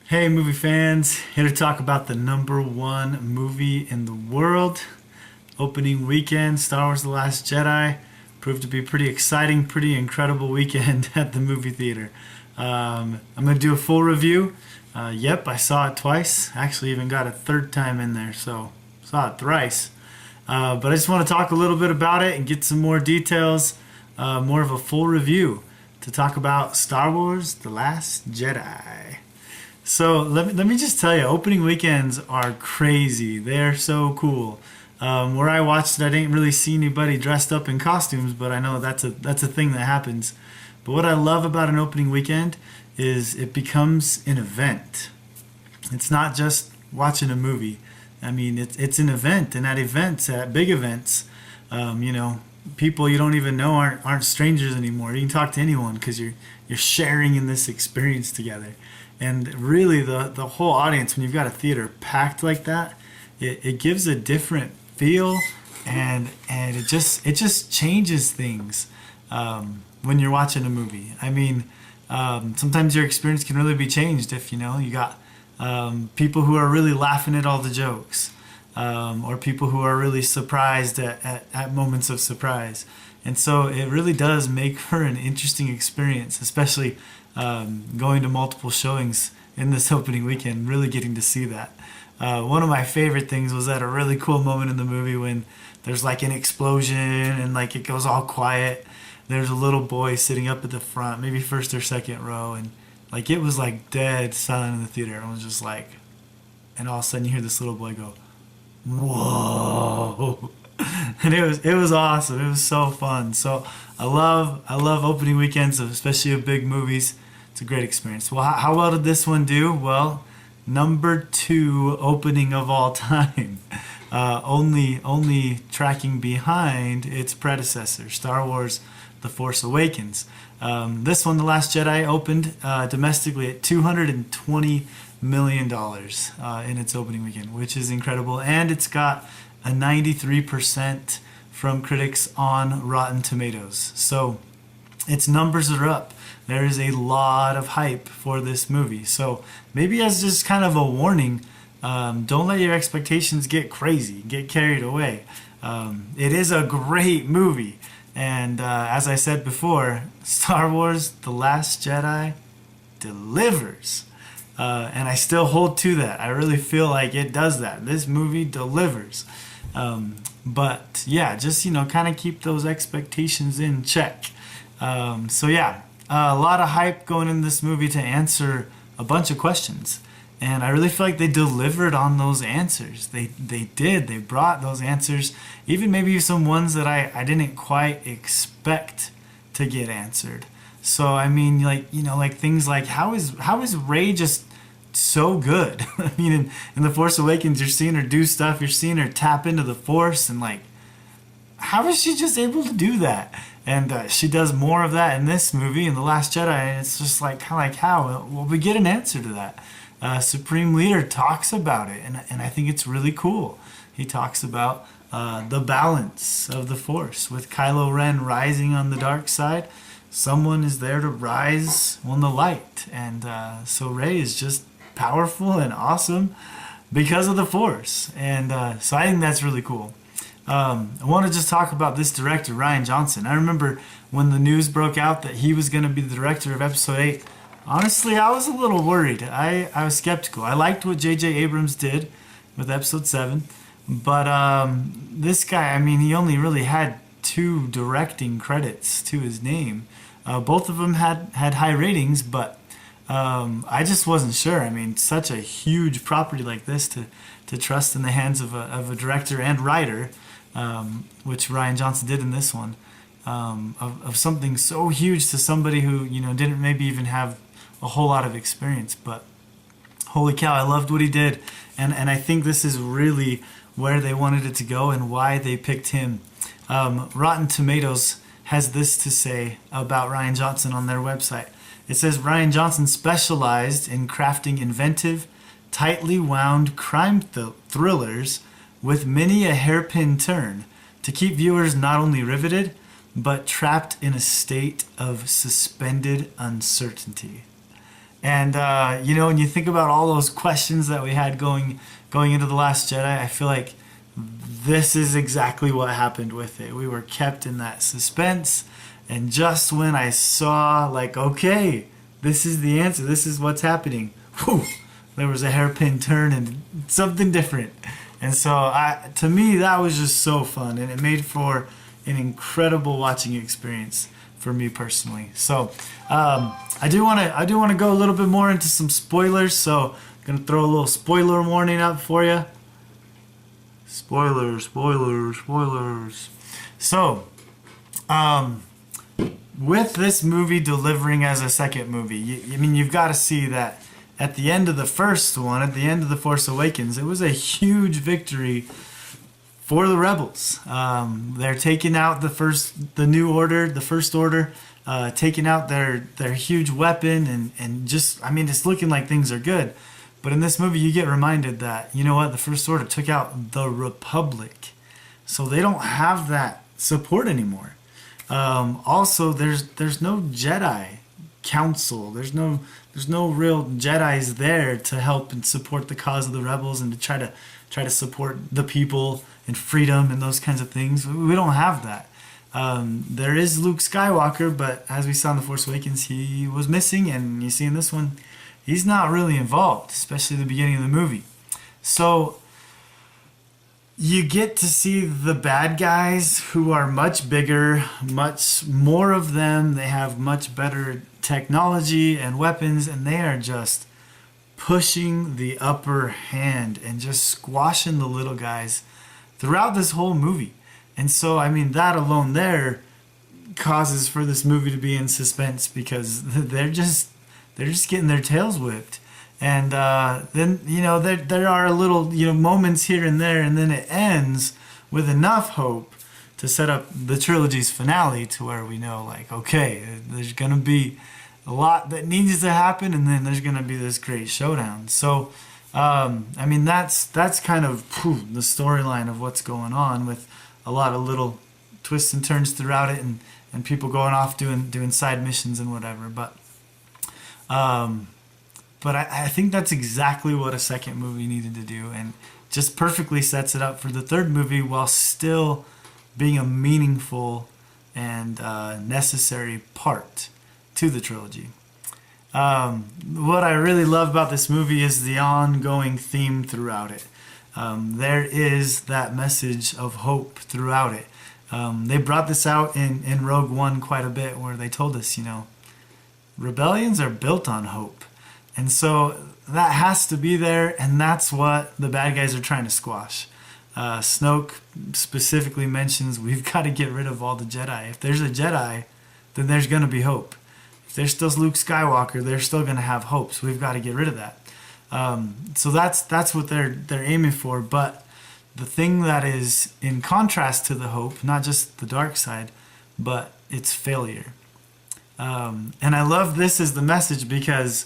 Hey, movie fans, here to talk about the number one movie in the world. Opening weekend, Star Wars The Last Jedi. Proved to be pretty exciting, pretty incredible weekend at the movie theater. I'm going to do a full review. Yep, I saw it twice. Actually, even got a third time in there, so saw it thrice. But I just want to talk a little bit about it and get some more details, more of a full review to talk about Star Wars The Last Jedi. So let me just tell you, opening weekends are crazy. They're so cool. Where I watched it, I didn't really see anybody dressed up in costumes, but I know that's a thing that happens. But what I love about an opening weekend is it becomes an event. It's not just watching a movie. I mean, it's an event, and at events, at big events, people you don't even know aren't strangers anymore. You can talk to anyone because you're sharing in this experience together. And really, the whole audience, when you've got a theater packed like that, it gives a different feel, and it just changes things when you're watching a movie. I mean, sometimes your experience can really be changed if you got people who are really laughing at all the jokes, or people who are really surprised at moments of surprise. And so it really does make for an interesting experience, especially going to multiple showings in this opening weekend, really getting to see that. One of my favorite things was at a really cool moment in the movie when there's like an explosion and like it goes all quiet. There's a little boy sitting up at the front, maybe first or second row, and like it was like dead silent in the theater. Everyone was just like, and all of a sudden you hear this little boy go, "Whoa!" And it was awesome. It was so fun. So I love opening weekends, especially of big movies. It's a great experience. Well, how well did this one do? Well, number 2 opening of all time, only tracking behind its predecessor, Star Wars: The Force Awakens. This one, The Last Jedi, opened domestically at $220 million in its opening weekend, which is incredible, and it's got a 93% from critics on Rotten Tomatoes. So its numbers are up. There is a lot of hype for this movie. So maybe as just kind of a warning, don't let your expectations get crazy, get carried away. It is a great movie. And as I said before, Star Wars The Last Jedi delivers. And I still hold to that. I really feel like it does that. This movie delivers. But yeah, just kind of keep those expectations in check. So yeah, a lot of hype going in this movie to answer a bunch of questions, and I really feel like they delivered on those answers. They did. They brought those answers, even maybe some ones that I didn't quite expect to get answered. So I mean, like things like how is Rey just so good? I mean, in The Force Awakens, you're seeing her do stuff, you're seeing her tap into the Force, and like, how is she just able to do that? And she does more of that in this movie, in The Last Jedi, and it's just like, kind of like, how? Well, we get an answer to that. Supreme Leader talks about it, and I think it's really cool. He talks about the balance of the Force, with Kylo Ren rising on the dark side. Someone is there to rise on the light, and so Rey is just powerful and awesome because of the Force, and so I think that's really cool. I want to just talk about this director, Rian Johnson. I remember when the news broke out that he was going to be the director of Episode 8. Honestly, I was a little worried. I was skeptical. I liked what J.J. Abrams did with Episode 7, but this guy, I mean, he only really had 2 directing credits to his name. Both of them had high ratings, but I just wasn't sure. I mean, such a huge property like this to trust in the hands of a director and writer, which Rian Johnson did in this one, of something so huge to somebody who didn't maybe even have a whole lot of experience. But holy cow, I loved what he did, and I think this is really where they wanted it to go and why they picked him. Rotten Tomatoes has this to say about Rian Johnson on their website. It says Rian Johnson specialized in crafting inventive, tightly wound crime thrillers with many a hairpin turn to keep viewers not only riveted, but trapped in a state of suspended uncertainty. And you know, when you think about all those questions that we had going into The Last Jedi, I feel like this is exactly what happened with it. We were kept in that suspense, and just when I saw, like, okay, this is the answer, this is what's happening, whew, there was a hairpin turn and something different. And so, to me, that was just so fun, and it made for an incredible watching experience for me personally. So, I do want to go a little bit more into some spoilers. So, I'm gonna throw a little spoiler warning up for you. Spoilers, spoilers, spoilers. So, with this movie delivering as a second movie, I mean, you've got to see that at the end of the first one, at the end of The Force Awakens, it was a huge victory for the rebels. They're taking out the New Order, the First Order, taking out their huge weapon, and just, I mean, it's looking like things are good. But in this movie, you get reminded that, you know what, the First Order took out the Republic. So they don't have that support anymore. Also, there's no Jedi council. There's no real Jedis there to help and support the cause of the rebels and to try to support the people and freedom and those kinds of things. We don't have that. There is Luke Skywalker, but as we saw in The Force Awakens, he was missing, and you see in this one, he's not really involved, especially at the beginning of the movie. So you get to see the bad guys, who are much bigger, much more of them. They have much better technology and weapons, and they are just pushing the upper hand and just squashing the little guys throughout this whole movie. And so, I mean, that alone there causes for this movie to be in suspense, because they're just getting their tails whipped. And then, you know, there are little, you know, moments here and there, and then it ends with enough hope to set up the trilogy's finale, to where we know, like, okay, there's going to be a lot that needs to happen, and then there's going to be this great showdown. So, I mean, that's kind of the storyline of what's going on, with a lot of little twists and turns throughout it, and people going off doing side missions and whatever. But I think that's exactly what a second movie needed to do, and just perfectly sets it up for the third movie, while still being a meaningful and necessary part to the trilogy. What I really love about this movie is the ongoing theme throughout it. There is that message of hope throughout it. They brought this out in Rogue One quite a bit, where they told us, you know, rebellions are built on hope. And so that has to be there, and that's what the bad guys are trying to squash. Snoke specifically mentions, we've got to get rid of all the Jedi. If there's a Jedi, then there's going to be hope. If there's still Luke Skywalker, they're still going to have hope. So we've got to get rid of that. So that's what they're aiming for. But the thing that is in contrast to the hope, not just the dark side, but it's failure. And I love this as the message, because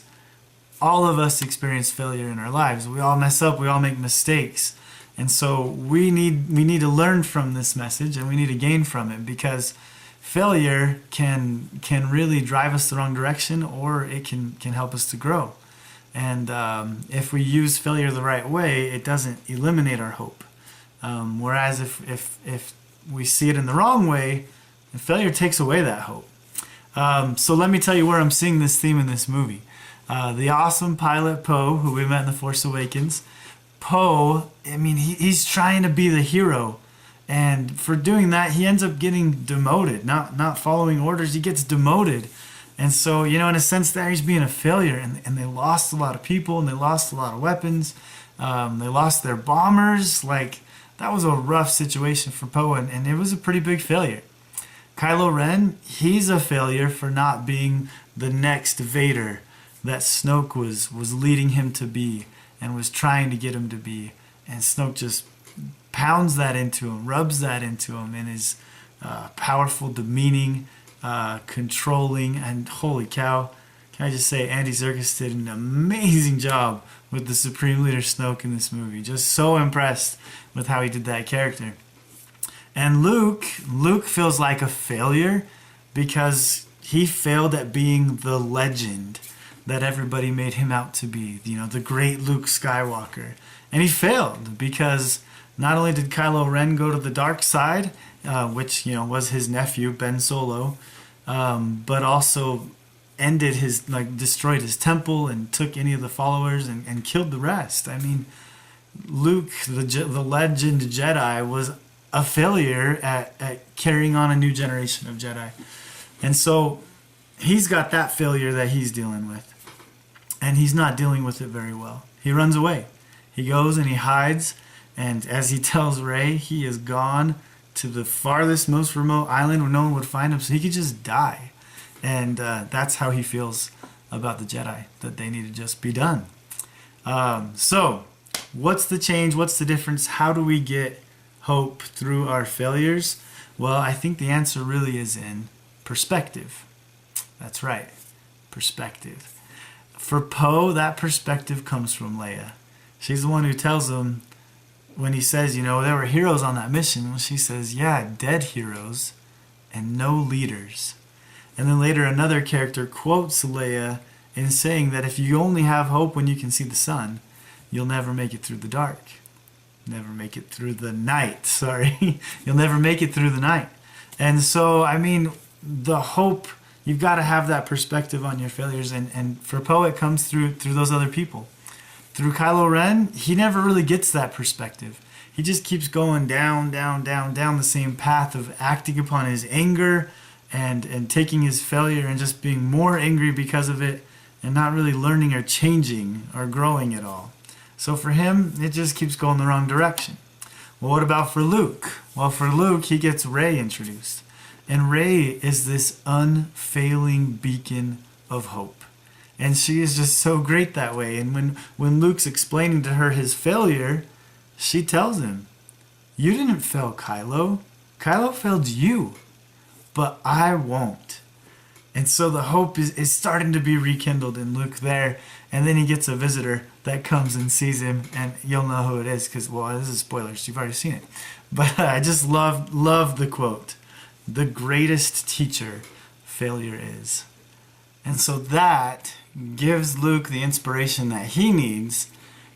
all of us experience failure in our lives. We all mess up. We all make mistakes. And so we need to learn from this message, and we need to gain from it, because failure can really drive us the wrong direction, or it can help us to grow. And if we use failure the right way, it doesn't eliminate our hope. Whereas if we see it in the wrong way, failure takes away that hope. So let me tell you where I'm seeing this theme in this movie. The awesome pilot Poe, who we met in The Force Awakens. Poe, I mean, he's trying to be the hero, and for doing that, he ends up getting demoted. Not following orders, he gets demoted. And so, you know, in a sense, there he's being a failure, and they lost a lot of people, and they lost a lot of weapons. They lost their bombers. Like, that was a rough situation for Poe, and it was a pretty big failure. Kylo Ren, he's a failure for not being the next Vader that Snoke was leading him to be, and was trying to get him to be. And Snoke just pounds that into him, rubs that into him in his powerful, demeaning, controlling, and holy cow, can I just say, Andy Serkis did an amazing job with the Supreme Leader Snoke in this movie. Just so impressed with how he did that character. And Luke feels like a failure, because he failed at being the legend that everybody made him out to be, the great Luke Skywalker. And he failed because not only did Kylo Ren go to the dark side, which, was his nephew, Ben Solo, but also destroyed his temple and took any of the followers and killed the rest. I mean, Luke, the legend Jedi, was a failure at carrying on a new generation of Jedi. And so he's got that failure that he's dealing with. And he's not dealing with it very well. He runs away. He goes and he hides. And as he tells Rey, he is gone to the farthest, most remote island where no one would find him, so he could just die. And that's how he feels about the Jedi, that they need to just be done. So, what's the change? What's the difference? How do we get hope through our failures? Well, I think the answer really is in perspective. That's right, perspective. For Poe, that perspective comes from Leia. She's the one who tells him, when he says, there were heroes on that mission, well, she says, yeah, dead heroes and no leaders. And then later another character quotes Leia in saying that if you only have hope when you can see the sun, you'll never make it through the dark. Never make it through the night, sorry. You'll never make it through the night. And so, the hope, you've got to have that perspective on your failures. And for Poe, it comes through those other people. Through Kylo Ren, he never really gets that perspective. He just keeps going down the same path of acting upon his anger and taking his failure and just being more angry because of it and not really learning or changing or growing at all. So for him, it just keeps going the wrong direction. Well, what about for Luke? Well, for Luke, he gets Rey introduced. And Rey is this unfailing beacon of hope. And she is just so great that way. And when Luke's explaining to her his failure, she tells him, you didn't fail Kylo. Kylo failed you, but I won't. And so the hope is starting to be rekindled in Luke there. And then he gets a visitor that comes and sees him. And you'll know who it is because, well, this is spoilers. You've already seen it. But I just love the quote. The greatest teacher failure is. And so that gives Luke the inspiration that he needs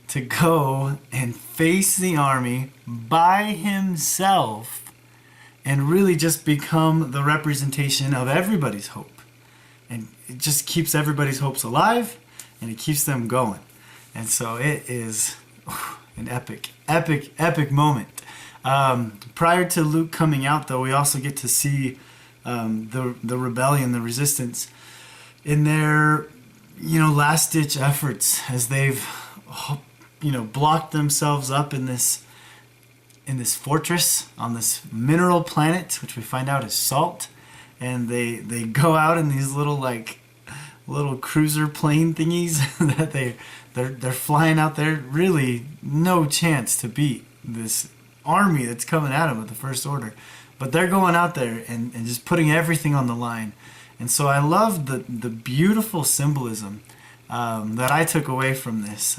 to go and face the army by himself and really just become the representation of everybody's hope. And it just keeps everybody's hopes alive and it keeps them going. And so it is an epic moment. Prior to Luke coming out, though, we also get to see the rebellion, the resistance, in their last-ditch efforts as they've blocked themselves up in this fortress on this mineral planet, which we find out is salt, and they go out in these little cruiser plane thingies that they're flying out there. Really no chance to beat this army that's coming at them with the First Order, but they're going out there and just putting everything on the line. And so I love the beautiful symbolism that I took away from this.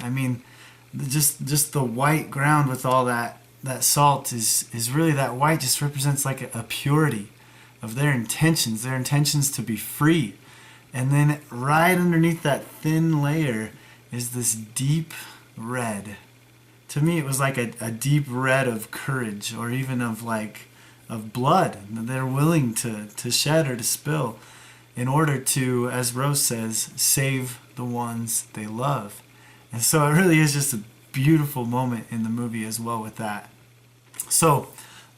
Just the white ground with all that salt is really, that white just represents like a purity of their intentions to be free. And then right underneath that thin layer is this deep red. To me, it was like a deep red of courage, or even of blood that they're willing to shed or to spill in order to, as Rose says, save the ones they love. And so it really is just a beautiful moment in the movie as well with that. So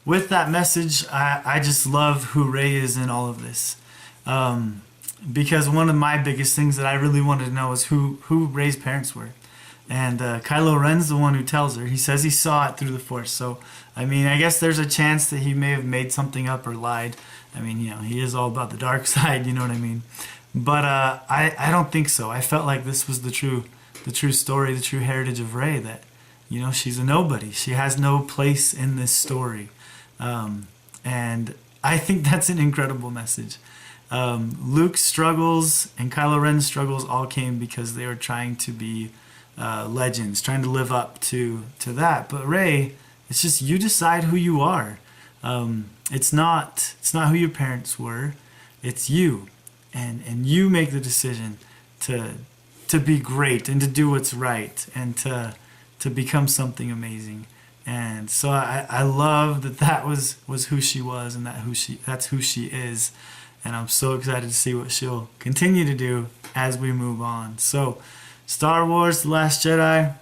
with that message, I just love who Rey is in all of this. Because one of my biggest things that I really wanted to know is who Rey's parents were. And Kylo Ren's the one who tells her. He says he saw it through the Force. So, I guess there's a chance that he may have made something up or lied. He is all about the dark side, you know what I mean? But I don't think so. I felt like this was the true story, the true heritage of Rey, that, she's a nobody. She has no place in this story. And I think that's an incredible message. Luke's struggles and Kylo Ren's struggles all came because they were trying to be legends, trying to live up to that. But Rey, it's just, you decide who you are. It's not who your parents were. It's you, and you make the decision to to be great and to do what's right and to become something amazing. And so I love that was who she was, and that's who she is. And I'm so excited to see what she'll continue to do as we move on. So Star Wars: The Last Jedi,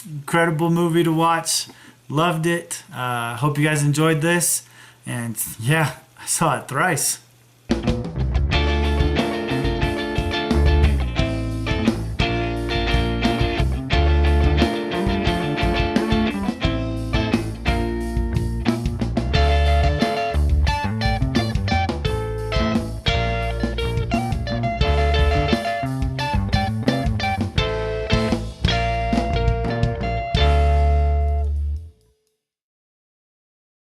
incredible movie to watch. Loved it. Hope you guys enjoyed this. And yeah, I saw it thrice.